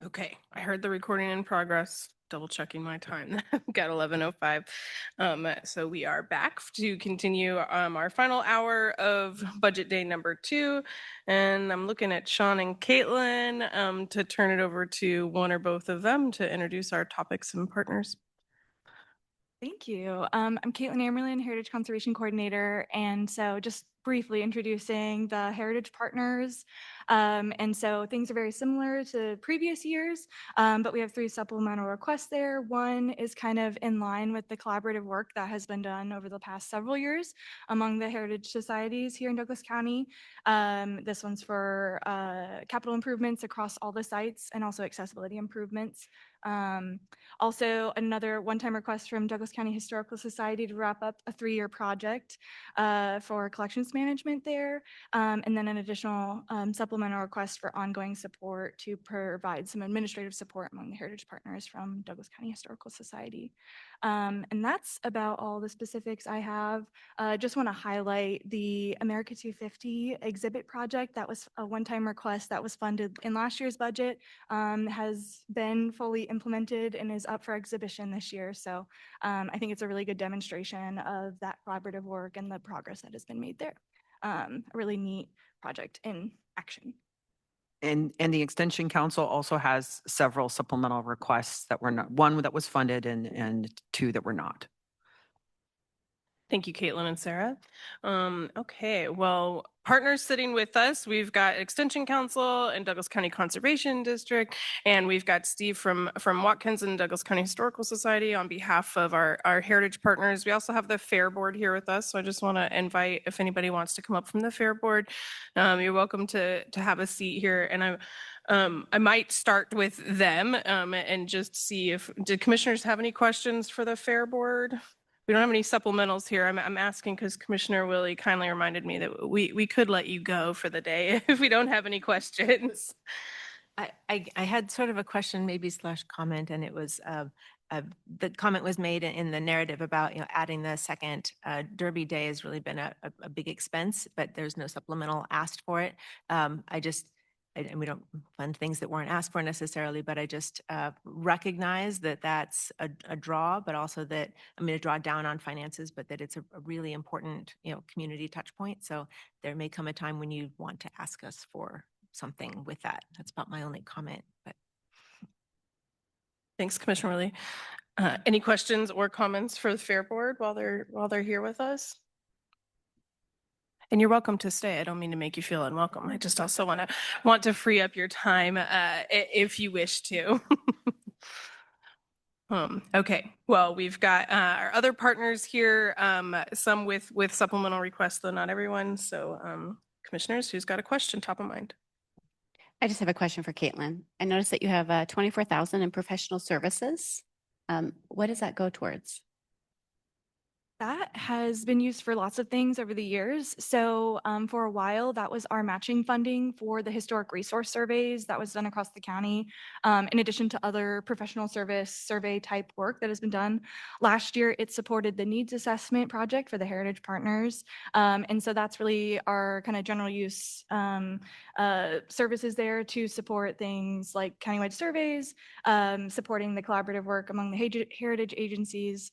Okay, I heard the recording in progress, double checking my time. Got 11:05. So we are back to continue our final hour of budget day number 2. And I'm looking at Sean and Caitlin to turn it over to one or both of them to introduce our topics and partners. Thank you. I'm Caitlin Amerlin, Heritage Conservation Coordinator. And so just briefly introducing the Heritage Partners. And so things are very similar to previous years, but we have 3 supplemental requests there. One is kind of in line with the collaborative work that has been done over the past several years among the heritage societies here in Douglas County. This one's for capital improvements across all the sites and also accessibility improvements. Also, another one-time request from Douglas County Historical Society to wrap up a 3-year project for collections management there, and then an additional supplemental request for ongoing support to provide some administrative support among the Heritage Partners from Douglas County Historical Society. And that's about all the specifics I have. Just want to highlight the America 250 exhibit project. That was a one-time request that was funded in last year's budget, has been fully implemented and is up for exhibition this year. So I think it's a really good demonstration of that collaborative work and the progress that has been made there. A really neat project in action. And the Extension Council also has several supplemental requests that were not, one that was funded and 2 that were not. Thank you, Caitlin and Sarah. Okay, well, partners sitting with us, we've got Extension Council and Douglas County Conservation District, and we've got Steve from Watkins and Douglas County Historical Society on behalf of our heritage partners. We also have the Fair Board here with us, so I just want to invite if anybody wants to come up from the Fair Board, you're welcome to have a seat here. And I might start with them and just see if, did commissioners have any questions for the Fair Board? We don't have any supplementals here. I'm asking because Commissioner Willie kindly reminded me that we could let you go for the day if we don't have any questions. I had sort of a question, maybe slash comment, and it was the comment was made in the narrative about adding the second Derby Day has really been a big expense, but there's no supplemental asked for it. And we don't fund things that weren't asked for necessarily, but I just recognize that that's a draw, but also that I'm going to draw down on finances, but that it's a really important, community touch point. So there may come a time when you want to ask us for something with that. That's about my only comment. But thanks, Commissioner Willie. Any questions or comments for the Fair Board while they're here with us? And you're welcome to stay. I don't mean to make you feel unwelcome. I just also want to free up your time if you wish to. Okay, well, we've got our other partners here, some with supplemental requests, though not everyone. So commissioners, who's got a question top of mind? I just have a question for Caitlin. I noticed that you have 24,000 in professional services. What does that go towards? That has been used for lots of things over the years. So for a while, that was our matching funding for the historic resource surveys that was done across the county, in addition to other professional service survey type work that has been done. Last year, it supported the needs assessment project for the Heritage Partners. And so that's really our kind of general use services there to support things like countywide surveys, supporting the collaborative work among the heritage agencies.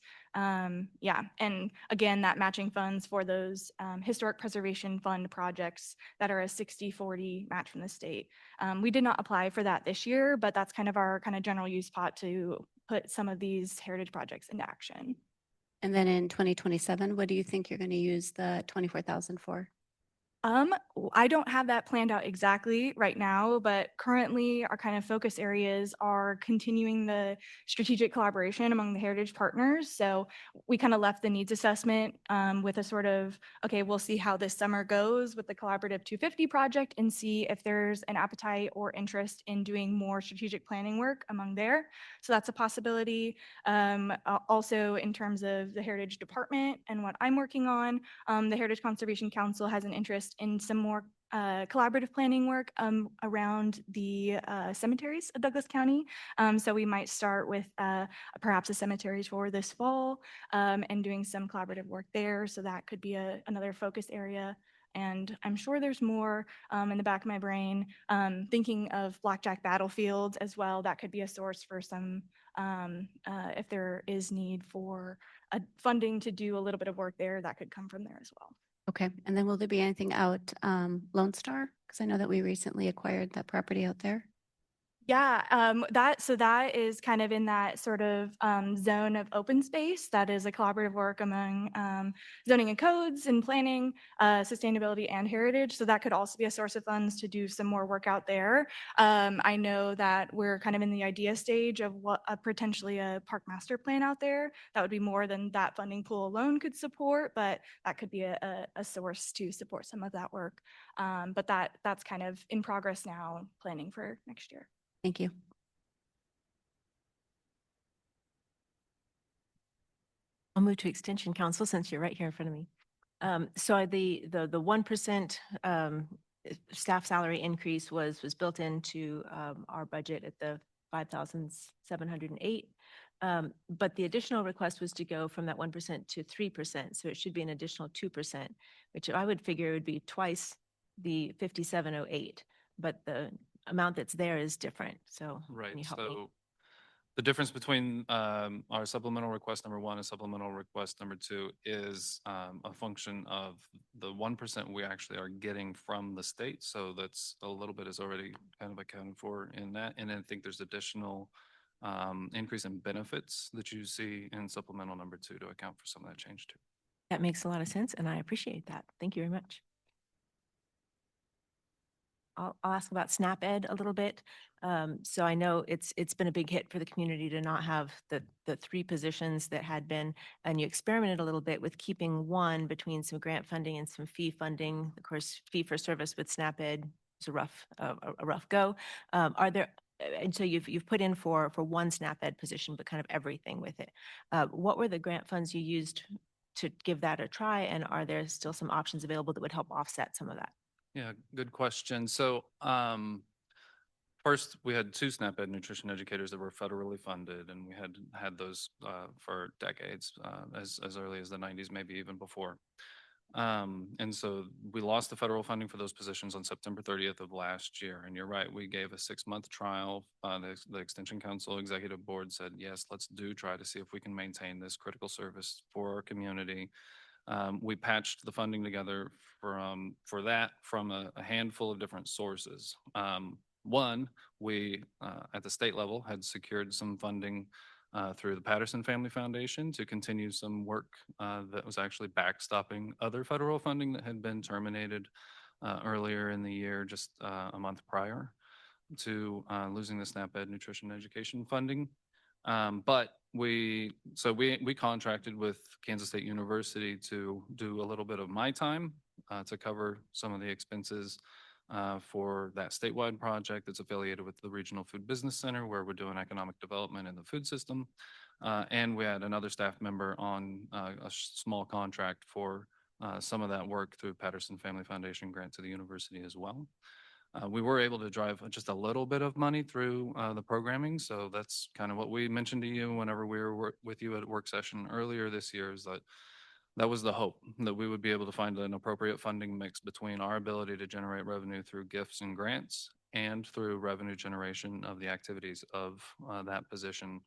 Yeah, and again, that matching funds for those historic preservation fund projects that are a 60-40 match from the state. We did not apply for that this year, but that's kind of our kind of general use pot to put some of these heritage projects into action. And then in 2027, what do you think you're going to use the 24,000 for? I don't have that planned out exactly right now, but currently our kind of focus areas are continuing the strategic collaboration among the heritage partners. So we kind of left the needs assessment with a sort of, okay, we'll see how this summer goes with the collaborative 250 project and see if there's an appetite or interest in doing more strategic planning work among there. So that's a possibility. Also in terms of the heritage department and what I'm working on, the Heritage Conservation Council has an interest in some more collaborative planning work around the cemeteries of Douglas County. So we might start with perhaps a cemetery tour this fall and doing some collaborative work there. So that could be another focus area. And I'm sure there's more in the back of my brain. Thinking of Blackjack Battlefield as well, that could be a source for some, if there is need for funding to do a little bit of work there, that could come from there as well. Okay, and then will there be anything out Lone Star? Because I know that we recently acquired that property out there. Yeah, that is kind of in that sort of zone of open space. That is a collaborative work among zoning and codes and planning, sustainability and heritage. So that could also be a source of funds to do some more work out there. I know that we're kind of in the idea stage of what potentially a park master plan out there. That would be more than that funding pool alone could support, but that could be a source to support some of that work. But that's kind of in progress now, planning for next year. Thank you. I'll move to Extension Council since you're right here in front of me. So the 1% staff salary increase was built into our budget at the 5,708. But the additional request was to go from that 1% to 3%. So it should be an additional 2%, which I would figure would be twice the 5,708. But the amount that's there is different. So can Right. you help me? So the difference between our supplemental request number 1 and supplemental request number 2 is a function of the 1% we actually are getting from the state. So that's a little bit is already kind of accounted for in that. And then I think there's additional increase in benefits that you see in supplemental number 2 to account for some of that change too. That makes a lot of sense, and I appreciate that. Thank you very much. I'll ask about SNAP Ed a little bit. So I know it's been a big hit for the community to not have the 3 positions that had been, and you experimented a little bit with keeping one between some grant funding and some fee funding. Of course, fee for service with SNAP Ed is a rough go. Are there? And so you've put in for one SNAP Ed position, but kind of everything with it. What were the grant funds you used to give that a try, and are there still some options available that would help offset some of that? Yeah, good question. So first, we had 2 SNAP Ed nutrition educators that were federally funded, and we had those for decades, as early as the 90s, maybe even before. And so we lost the federal funding for those positions on September 30th of last year. And you're right, we gave a 6-month trial. The Extension Council Executive Board said, yes, let's try to see if we can maintain this critical service for our community. We patched the funding together for that from a handful of different sources. One, we at the state level had secured some funding through the Patterson Family Foundation to continue some work that was actually backstopping other federal funding that had been terminated earlier in the year, just a month prior to losing the SNAP Ed nutrition education funding. But we contracted with Kansas State University to do a little bit of my time to cover some of the expenses for that statewide project that's affiliated with the Regional Food Business Center, where we're doing economic development in the food system. And we had another staff member on a small contract for some of that work through Patterson Family Foundation grant to the university as well. We were able to drive just a little bit of money through the programming. So that's kind of what we mentioned to you whenever we were with you at work session earlier this year, is that was the hope, that we would be able to find an appropriate funding mix between our ability to generate revenue through gifts and grants and through revenue generation of the activities of that position.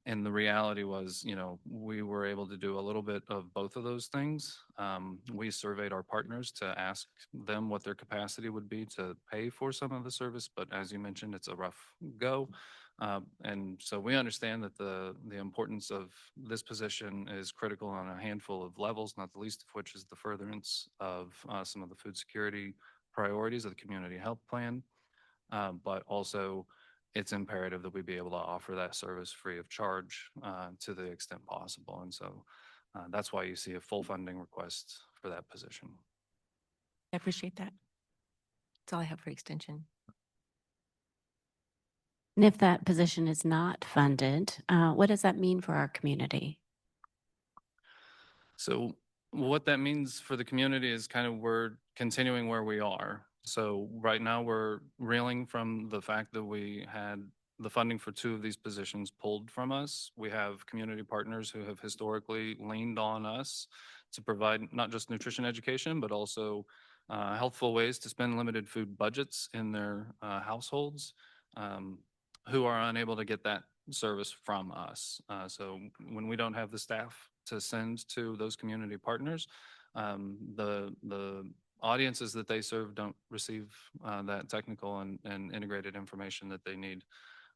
And the reality was, we were able to do a little bit of both of those things. We surveyed our partners to ask them what their capacity would be to pay for some of the service. But as you mentioned, it's a rough go. And so we understand that the importance of this position is critical on a handful of levels, not the least of which is the furtherance of some of the food security priorities of the community health plan. But also, it's imperative that we be able to offer that service free of charge to the extent possible. And so that's why you see a full funding request for that position. I appreciate that. That's all I have for extension. And if that position is not funded, what does that mean for our community? So What that means for the community is kind of we're continuing where we are. So right now we're reeling from the fact that we had the funding for 2 of these positions pulled from us. We have community partners who have historically leaned on us to provide not just nutrition education, but also healthful ways to spend limited food budgets in their households, who are unable to get that service from us. So when we don't have the staff to send to those community partners, the audiences that they serve don't receive that technical and integrated information that they need,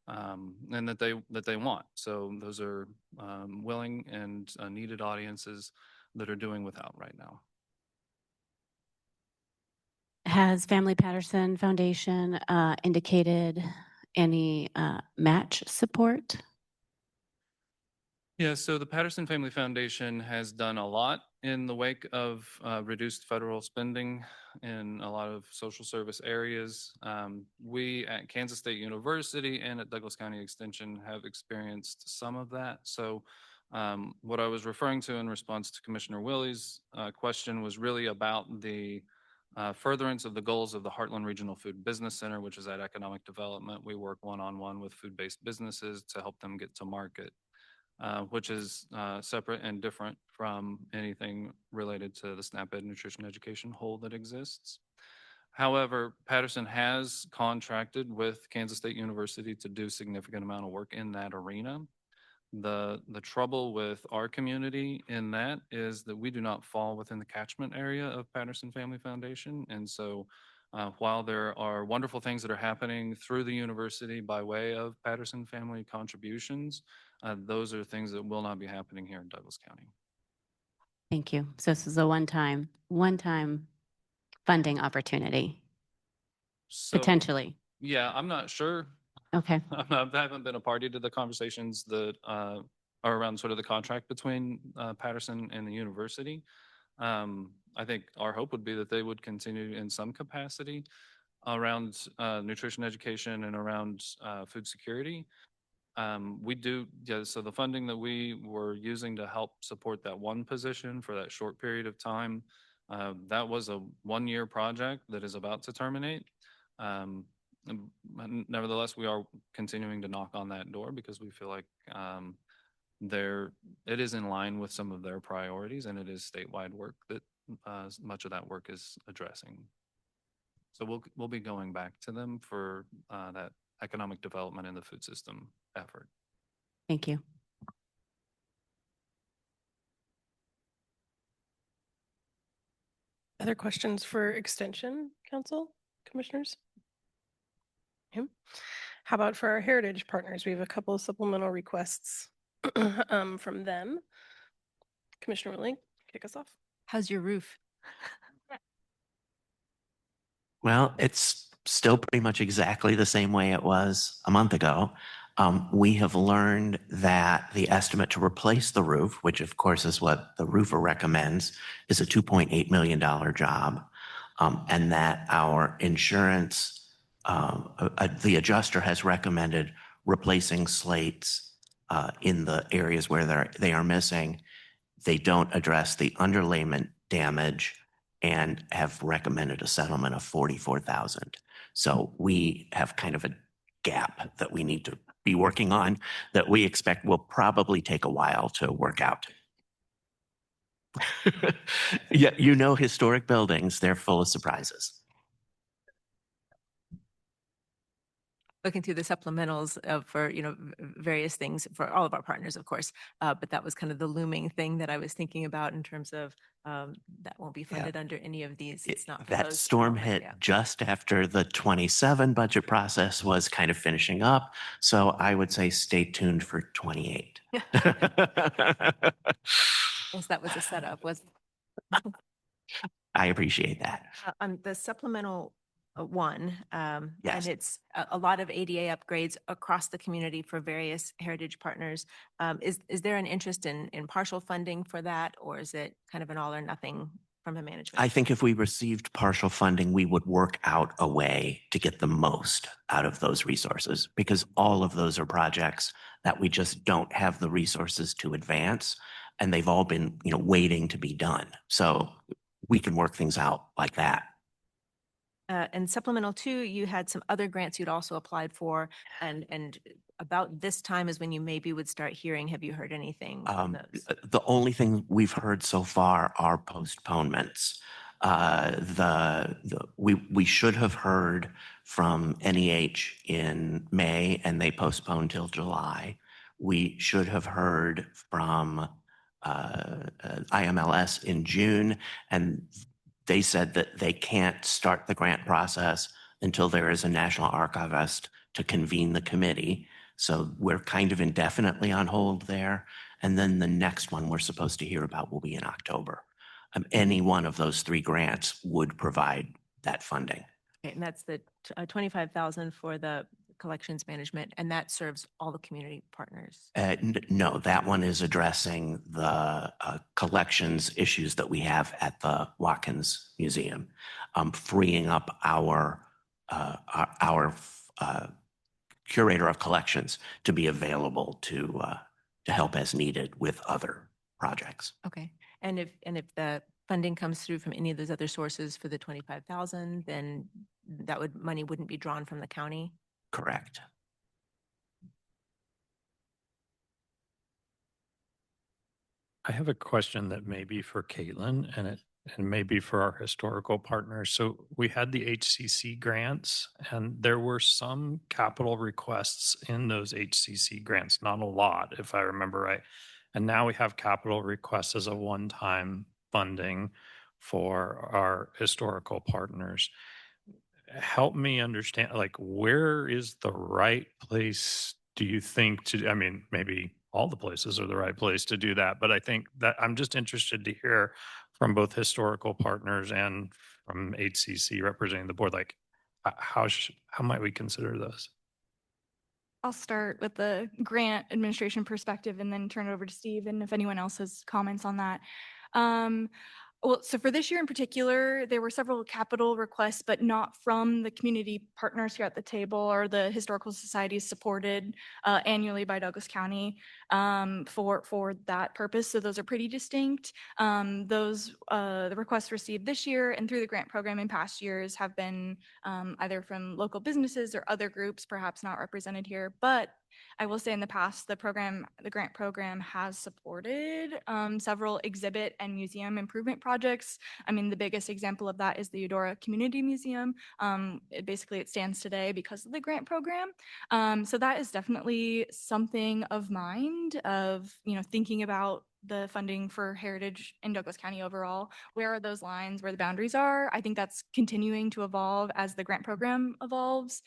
and that they want. So those are willing and needed audiences that are doing without right now. Has Family Patterson Foundation indicated any match support? Yeah, so the Patterson Family Foundation has done a lot in the wake of reduced federal spending in a lot of social service areas. We at Kansas State University and at Douglas County Extension have experienced some of that. So what I was referring to in response to Commissioner Willie's question was really about the furtherance of the goals of the Heartland Regional Food Business Center, which is at economic development. We work one-on-one with food-based businesses to help them get to market. Which is separate and different from anything related to the SNAP Ed nutrition education hole that exists. However, Patterson has contracted with Kansas State University to do significant amount of work in that arena. The trouble with our community in that is that we do not fall within the catchment area of Patterson Family Foundation. And so while there are wonderful things that are happening through the university by way of Patterson family contributions, those are things that will not be happening here in Douglas County. Thank you. So this is a one-time funding opportunity, So, potentially. yeah, I'm not sure. Okay. I haven't been a party to the conversations that are around sort of the contract between Patterson and the university. I think our hope would be that they would continue in some capacity around nutrition education and around food security. We do, yeah, so the funding that we were using to help support that one position for that short period of time, that was a 1-year project that is about to terminate. Nevertheless, we are continuing to knock on that door because we feel like it is in line with some of their priorities, and it is statewide work that much of that work is addressing. So we'll be going back to them for that economic development in the food system effort. Thank you. Other questions for Extension Council Commissioners? How about for our Heritage Partners? We have a couple of supplemental requests from them. Commissioner Willing, kick us off. How's your roof? Well, it's still pretty much exactly the same way it was a month ago. We have learned that the estimate to replace the roof, which of course is what the roofer recommends, is a $2.8 million job. And that our insurance, the adjuster has recommended replacing slates in the areas where they are missing. They don't address the underlayment damage and have recommended a settlement of $44,000. So we have kind of a gap that we need to be working on that we expect will probably take a while to work out. Yeah, you know, historic buildings, they're full of surprises. Looking through the supplementals for, various things for all of our partners, of course. But that was kind of the looming thing that I was thinking about in terms of that won't be funded under any of these. It's not That proposed storm at the hit moment, yeah. just after the 27 budget process was kind of finishing up. So I would say stay tuned for 28. Yes, that was a setup, was I appreciate that. on the supplemental one, Yes. and it's a lot of ADA upgrades across the community for various heritage partners. Is there an interest in partial funding for that, or is it kind of an all or nothing from the management? I think if we received partial funding, we would work out a way to get the most out of those resources, because all of those are projects that we just don't have the resources to advance. and they've all been, waiting to be done. So we can work things out like that. And supplemental 2, you had some other grants you'd also applied for, and about this time is when you maybe would start hearing. Have you heard anything from those? The only thing we've heard so far are postponements. We should have heard from NEH in May, and they postponed till July. We should have heard from IMLS in June, and they said that they can't start the grant process until there is a national archivist to convene the committee. So we're kind of indefinitely on hold there. And then the next one we're supposed to hear about will be in October. Any one of those 3 grants would provide that funding. Okay, and that's the 25,000 for the collections management, and that serves all the community partners. No, that one is addressing the collections issues that we have at the Watkins Museum, freeing up our curator of collections to be available to help as needed with other projects. Okay, and if the funding comes through from any of those other sources for the 25,000, then money wouldn't be drawn from the county? Correct. I have a question that may be for Caitlin and maybe for our historical partners. So we had the HCC grants, and there were some capital requests in those HCC grants, not a lot, if I remember right. And now we have capital requests as a one-time funding for our historical partners. Help me understand, like, where is the right place, do you think, I mean, maybe all the places are the right place to do that, but I think that I'm just interested to hear from both historical partners and from HCC representing the board, like, how might we consider those? I'll start with the grant administration perspective and then turn it over to Steve, and if anyone else has comments on that. Well, so for this year in particular, there were several capital requests, but not from the community partners here at the table or the historical societies supported annually by Douglas County for that purpose. So those are pretty distinct. The requests received this year and through the grant program in past years have been either from local businesses or other groups, perhaps not represented here, but I will say in the past, the grant program has supported several exhibit and museum improvement projects. I mean, the biggest example of that is the Eudora Community Museum. It stands today because of the grant program. So that is definitely something of mind of, thinking about the funding for heritage in Douglas County overall. Where are those lines, where the boundaries are? I think that's continuing to evolve as the grant program evolves.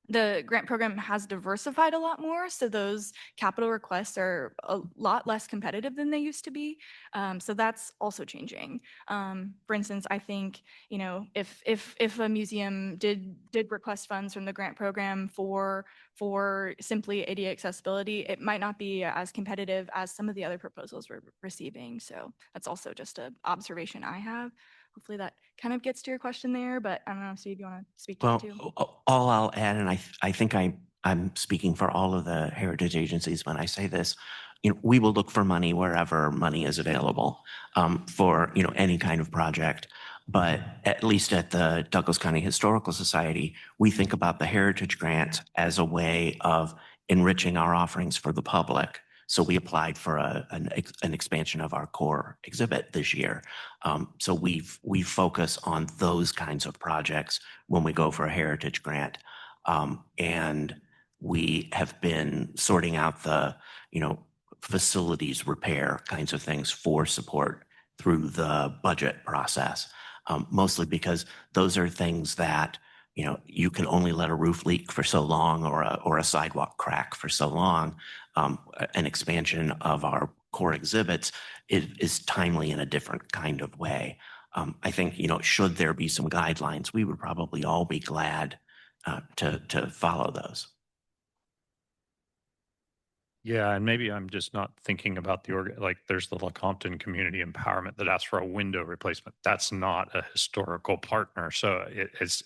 The grant program has diversified a lot more, so those capital requests are a lot less competitive than they used to be. So that's also changing. For instance, I think, if a museum did request funds from the grant program for simply ADA accessibility, it might not be as competitive as some of the other proposals we're receiving. So that's also just an observation I have. Hopefully that kind of gets to your question there, but I don't know, Steve, you want to speak to it too? All I'll add, and I think I'm speaking for all of the heritage agencies when I say this, we will look for money wherever money is available for, any kind of project. But at least at the Douglas County Historical Society, we think about the heritage grant as a way of enriching our offerings for the public. So we applied for an expansion of our core exhibit this year. So we focus on those kinds of projects when we go for a heritage grant. And we have been sorting out the, facilities repair kinds of things for support through the budget process. Mostly because those are things that, you can only let a roof leak for so long or a sidewalk crack for so long. An expansion of our core exhibits is timely in a different kind of way. I think, should there be some guidelines, we would probably all be glad to follow those. Yeah, and maybe I'm just not thinking about like there's the Lecompton Community Empowerment that asks for a window replacement. That's not a historical partner. So it's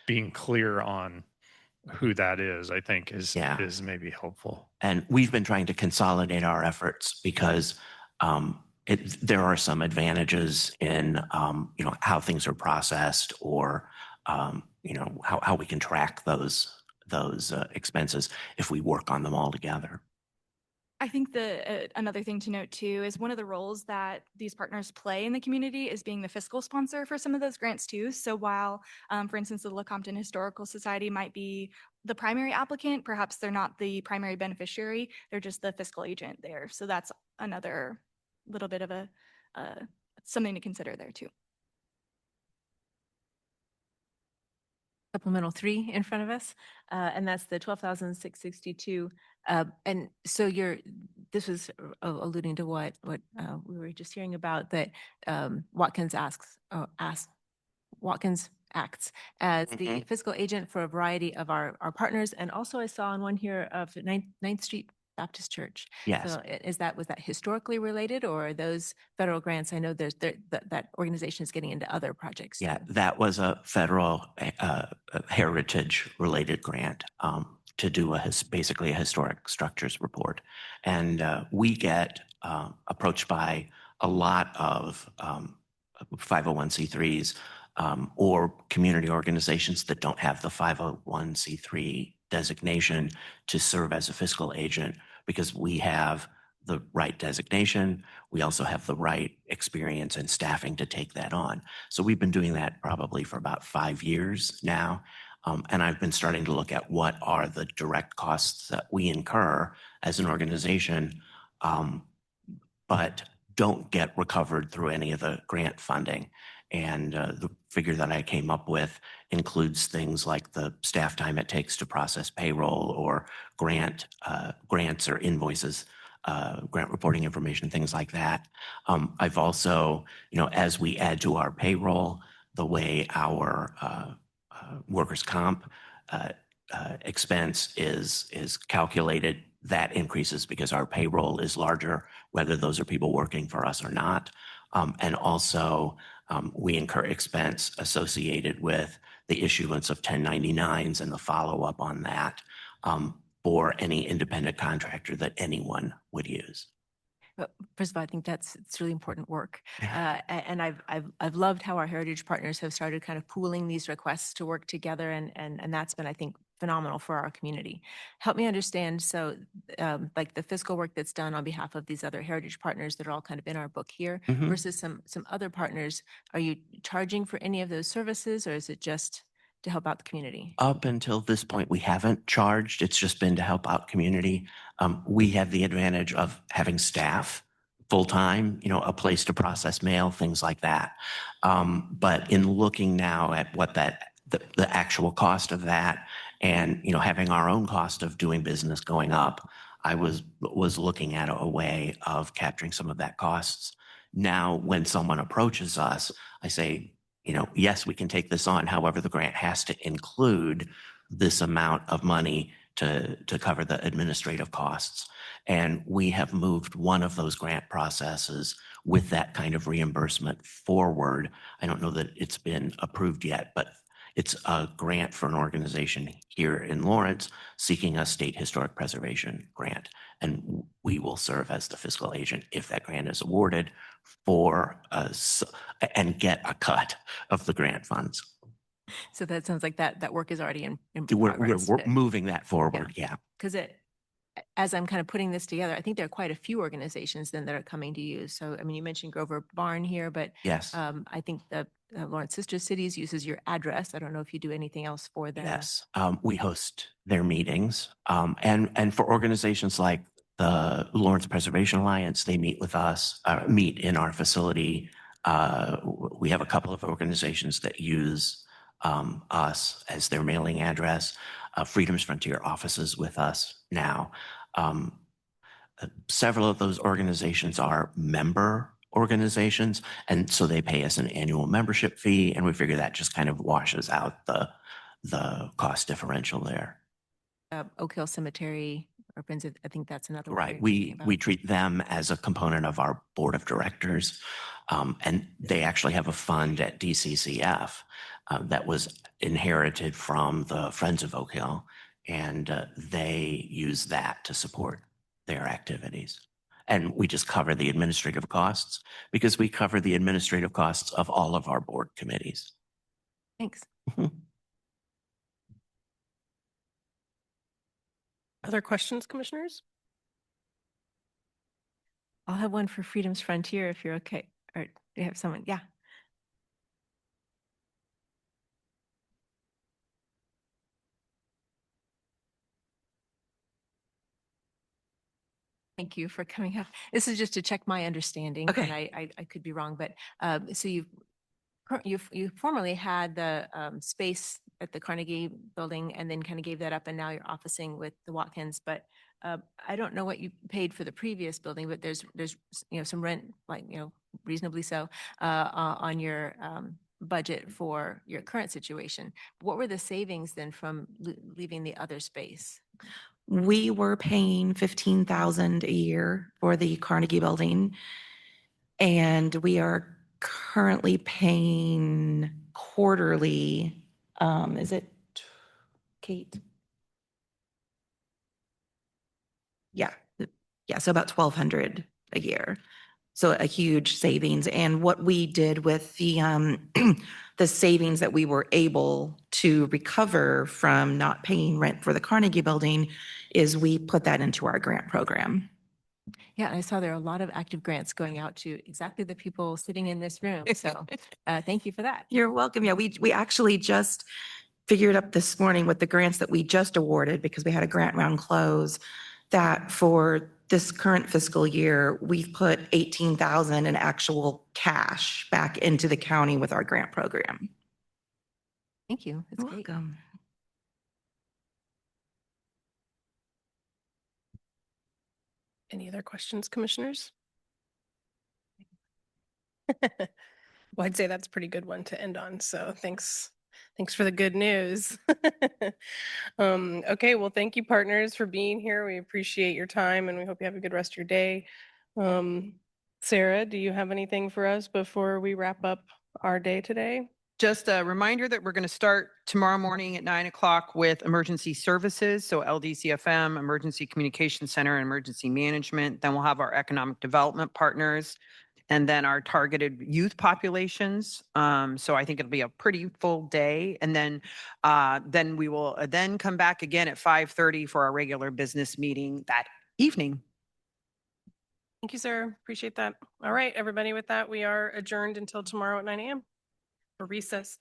being clear on who that is, I think Yeah. is maybe helpful. And we've been trying to consolidate our efforts because there are some advantages in how things are processed, or how we can track those expenses if we work on them all together. I think another thing to note too is one of the roles that these partners play in the community is being the fiscal sponsor for some of those grants too. So while, for instance, the Lecompton Historical Society might be the primary applicant, perhaps they're not the primary beneficiary, they're just the fiscal agent there. So that's another little bit of something to consider there too. Supplemental 3 in front of us, and that's the 12,662. And so this was alluding to what we were just hearing about, that Watkins Watkins acts as the fiscal agent for a variety of our partners. And also I saw on one here of 9th Street Baptist Church. Yes. So was that historically related, or are those federal grants? I know that organization is getting into other projects. Yeah, too. that was a federal heritage related grant to do basically a historic structures report. And we get approached by a lot of 501c3s or community organizations that don't have the 501c3 designation to serve as a fiscal agent, because we have the right designation. We also have the right experience and staffing to take that on. So we've been doing that probably for about 5 years now. And I've been starting to look at what are the direct costs that we incur as an organization, but don't get recovered through any of the grant funding. And the figure that I came up with includes things like the staff time it takes to process payroll, or grants or invoices, grant reporting information, things like that. I've also, as we add to our payroll, the way our workers' comp expense is calculated, that increases because our payroll is larger, whether those are people working for us or not. And also, we incur expense associated with the issuance of 1099s and the follow-up on that for any independent contractor that anyone would use. First of all, I think it's really important work. And I've loved how our heritage partners have started kind of pooling these requests to work together. And that's been, I think, phenomenal for our community. Help me understand. So like the fiscal work that's done on behalf of these other heritage partners that are all kind of in our book here versus some other partners, are you charging for any of those services, or is it just to help out the community? Up until this point, we haven't charged. It's just been to help out community. We have the advantage of having staff full-time, a place to process mail, things like that. But in looking now at what the actual cost of that, and having our own cost of doing business going up, I was looking at a way of capturing some of that costs. Now, when someone approaches us, I say, yes, we can take this on. However, the grant has to include this amount of money to cover the administrative costs. And we have moved one of those grant processes with that kind of reimbursement forward. I don't know that it's been approved yet, but it's a grant for an organization here in Lawrence seeking a state historic preservation grant. And we will serve as the fiscal agent if that grant is awarded and get a cut of the grant funds. So that sounds like that work is already in We're progress. moving that forward, yeah. Because as I'm kind of putting this together, I think there are quite a few organizations then that are coming to you. So, I mean, you mentioned Grover Barn here, but Yes. I think the Lawrence Sister Cities uses your address. I don't know if you do anything else for them. Yes, we host their meetings. And for organizations like the Lawrence Preservation Alliance, they meet with us, meet in our facility. We have a couple of organizations that use us as their mailing address. Freedom's Frontier offices with us now. Several of those organizations are member organizations, and so they pay us an annual membership fee, and we figure that just kind of washes out the cost differential there. Oak Hill Cemetery, or Friends, I think that's another one Right. you're thinking We about. treat them as a component of our board of directors. And they actually have a fund at DCCF that was inherited from the Friends of Oak Hill, and they use that to support their activities. And we just cover the administrative costs because we cover the administrative costs of all of our board committees. Thanks. Other questions, commissioners? I'll have one for Freedom's Frontier if you're okay. Or do you have someone? Yeah. Thank you for coming up. This is just to check my understanding. Okay. And I could be wrong, but so you formerly had the space at the Carnegie Building and then kind of gave that up, and now you're officing with the Watkins. But I don't know what you paid for the previous building, but there's some rent, like reasonably so, on your budget for your current situation. What were the savings then from leaving the other space? We were paying 15,000 a year for the Carnegie Building, and we are currently paying quarterly. Is it Kate? Yeah, yeah. So about 1,200 a year. So a huge savings. And what we did with the the savings that we were able to recover from not paying rent for the Carnegie Building is we put that into our grant program. Yeah, I saw there are a lot of active grants going out to exactly the people sitting in this room. So thank you for that. You're welcome. Yeah, we actually just figured up this morning with the grants that we just awarded, because we had a grant round close, that for this current fiscal year, we've put 18,000 in actual cash back into the county with our grant program. Thank you. That's You're great. welcome. Any other questions, commissioners? Well, I'd say that's a pretty good one to end on. So thanks for the good news. Okay, well, thank you, partners, for being here. We appreciate your time, and we hope you have a good rest of your day. Sarah, do you have anything for us before we wrap up our day today? Just a reminder that we're going to start tomorrow morning at 9 o'clock with emergency services. So LDCFM, Emergency Communication Center, and Emergency Management. Then we'll have our economic development partners, and then our targeted youth populations. So I think it'll be a pretty full day. And then we will then come back again at 5:30 for our regular business meeting that evening. Thank you, Sarah. Appreciate that. All right, everybody, with that, we are adjourned until tomorrow at 9 a.m. for recess.